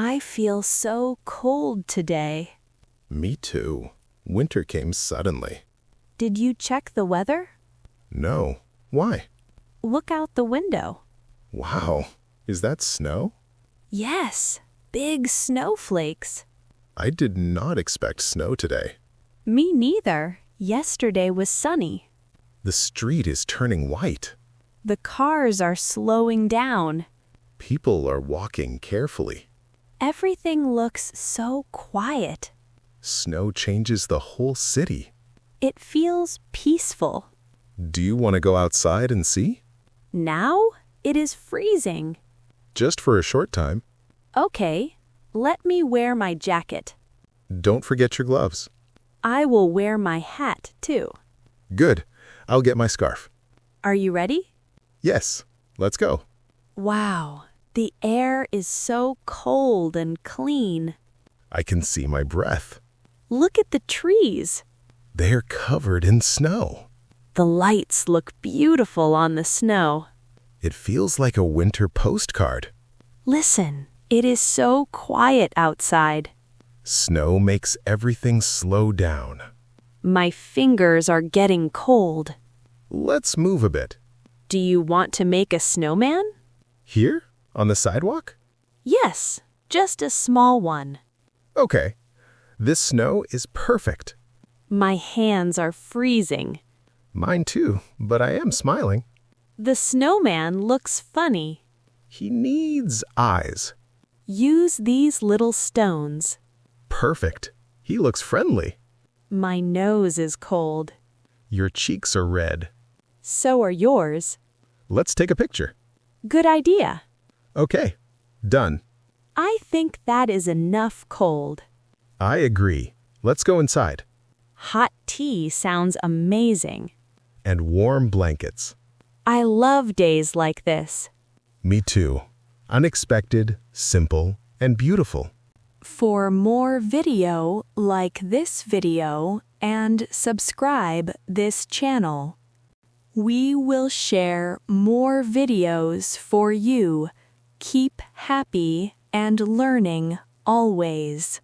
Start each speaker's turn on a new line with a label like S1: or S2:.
S1: I feel so cold today.
S2: Me too. Winter came suddenly.
S1: Did you check the weather?
S2: No. Why?
S1: Look out the window.
S2: Wow. Is that snow?
S1: Yes, big snowflakes.
S2: I did not expect snow today.
S1: Me neither. Yesterday was sunny.
S2: The street is turning white.
S1: The cars are slowing down.
S2: People are walking carefully.
S1: Everything looks so quiet.
S2: Snow changes the whole city.
S1: It feels peaceful.
S2: Do you want to go outside and see?
S1: Now it is freezing.
S2: Just for a short time.
S1: Okay, let me wear my jacket.
S2: Don't forget your gloves.
S1: I will wear my hat too.
S2: Good. I'll get my scarf.
S1: Are you ready?
S2: Yes. Let's go.
S1: Wow, the air is so cold and clean.
S2: I can see my breath.
S1: Look at the trees.
S2: They're covered in snow.
S1: The lights look beautiful on the snow.
S2: It feels like a winter postcard.
S1: Listen, it is so quiet outside.
S2: Snow makes everything slow down.
S1: My fingers are getting cold.
S2: Let's move a bit.
S1: Do you want to make a snowman?
S2: Here? On the sidewalk?
S1: Yes, just a small one.
S2: Okay. This snow is perfect.
S1: My hands are freezing.
S2: Mine too, but I am smiling.
S1: The snowman looks funny.
S2: He needs eyes.
S1: Use these little stones.
S2: Perfect. He looks friendly.
S1: My nose is cold.
S2: Your cheeks are red.
S1: So are yours.
S2: Let's take a picture.
S1: Good idea.
S2: Okay. Done.
S1: I think that is enough cold.
S2: I agree. Let's go inside.
S1: Hot tea sounds amazing.
S2: And warm blankets.
S1: I love days like this.
S2: Me too. Unexpected, simple, and beautiful.
S1: For more video like this video and subscribe this channel. We will share more videos for you. Keep happy and learning always.